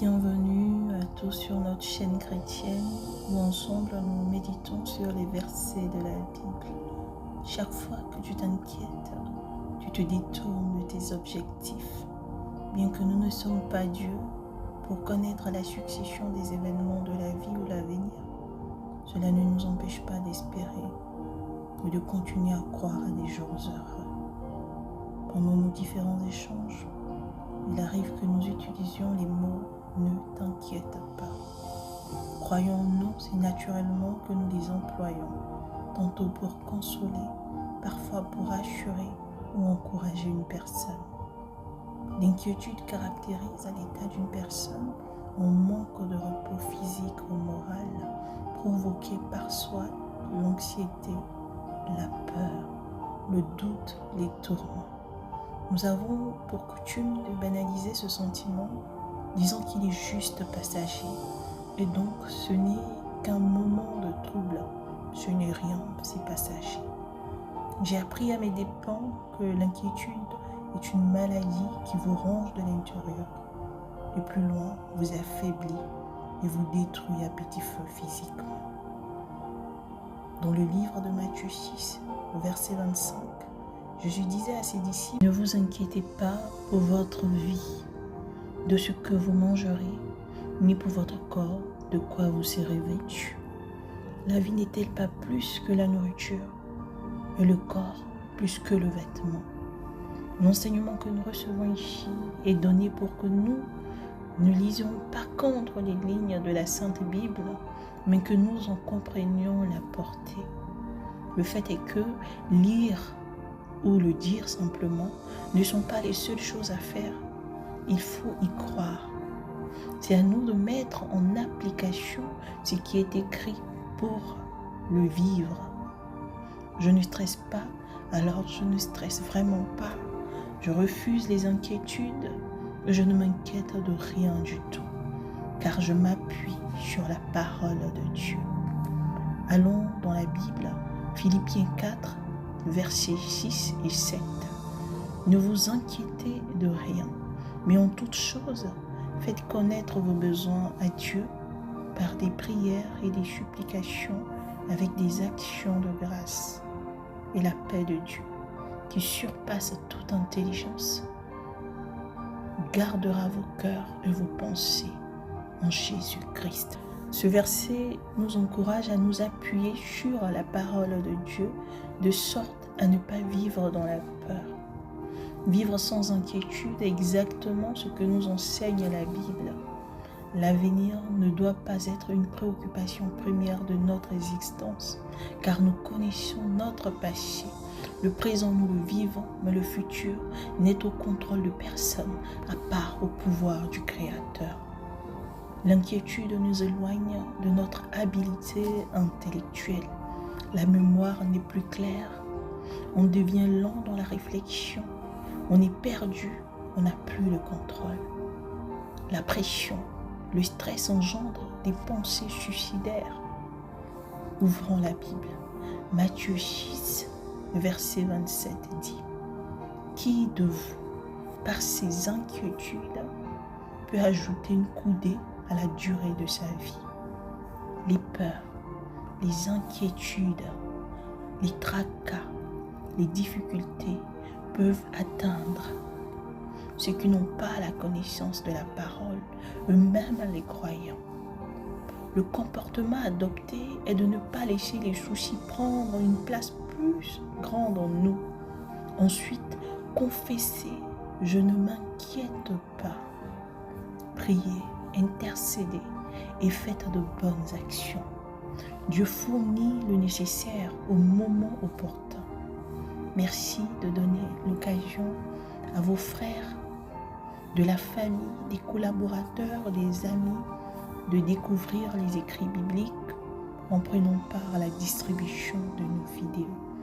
Bienvenue à tous sur notre chaîne chrétienne où ensemble nous méditons sur les versets de la Bible. Chaque fois que tu t'inquiètes, tu te détournes de tes objectifs. Bien que nous ne sommes pas Dieu pour connaître la succession des événements de la vie ou l'avenir, cela ne nous empêche pas d'espérer et de continuer à croire à des jours heureux. Pendant nos différents échanges, il arrive que nous utilisions les mots « ne t'inquiète pas ». Croyons-nous, c'est naturellement que nous les employons, tantôt pour consoler, parfois pour rassurer ou encourager une personne. L'inquiétude caractérise à l'état d'une personne en manque de repos physique ou moral, provoqué par soit l'anxiété, la peur, le doute, les tourments. Nous avons pour coutume de banaliser ce sentiment, disant qu'il est juste passager, et donc ce n'est qu'un moment de trouble, ce n'est rien, c'est passager. J'ai appris à mes dépens que l'inquiétude est une maladie qui vous ronge de l'intérieur, et plus loin vous affaiblit et vous détruit à petit feu physiquement. Dans le livre de Matthieu 6, verset 25, Jésus disait à ses disciples « Ne vous inquiétez pas pour votre vie, de ce que vous mangerez, ni pour votre corps, de quoi vous serez vêtus. La vie n'est-elle pas plus que la nourriture, et le corps plus que le vêtement ?» L'enseignement que nous recevons ici est donné pour que nous ne lisions pas contre les lignes de la Sainte Bible, mais que nous en comprenions la portée. Le fait est que lire ou le dire simplement ne sont pas les seules choses à faire. Il faut y croire. C'est à nous de mettre en application ce qui est écrit pour le vivre. Je ne stresse pas, alors je ne stresse vraiment pas. Je refuse les inquiétudes, je ne m'inquiète de rien du tout, car je m'appuie sur la parole de Dieu. Allons dans la Bible, Philippiens 4, versets 6 et 7. Ne vous inquiétez de rien, mais en toute chose, faites connaître vos besoins à Dieu par des prières et des supplications avec des actions de grâce. Et la paix de Dieu, qui surpasse toute intelligence, gardera vos cœurs et vos pensées en Jésus-Christ. Ce verset nous encourage à nous appuyer sur la parole de Dieu, de sorte à ne pas vivre dans la peur. Vivre sans inquiétude est exactement ce que nous enseigne la Bible. L'avenir ne doit pas être une préoccupation première de notre existence, car nous connaissons notre passé. Le présent, nous le vivons, mais le futur n'est au contrôle de personne, à part au pouvoir du Créateur. L'inquiétude nous éloigne de notre habileté intellectuelle. La mémoire n'est plus claire. On devient lent dans la réflexion. On est perdu. On n'a plus le contrôle. La pression, le stress engendre des pensées suicidaires. Ouvrons la Bible. Matthieu 6, verset 27 dit « Qui de vous, par ses inquiétudes, peut ajouter une coudée à la durée de sa vie ?» Les peurs, les inquiétudes, les tracas, les difficultés peuvent atteindre ceux qui n'ont pas la connaissance de la parole, eux-mêmes les croyants. Le comportement adopté est de ne pas laisser les soucis prendre une place plus grande en nous. Ensuite, confesser « Je ne m'inquiète pas ». Priez, intercédez et faites de bonnes actions. Dieu fournit le nécessaire au moment opportun. Merci de donner l'occasion à vos frères, de la famille, des collaborateurs, des amis, de découvrir les écrits bibliques en prenant part à la distribution de nos vidéos.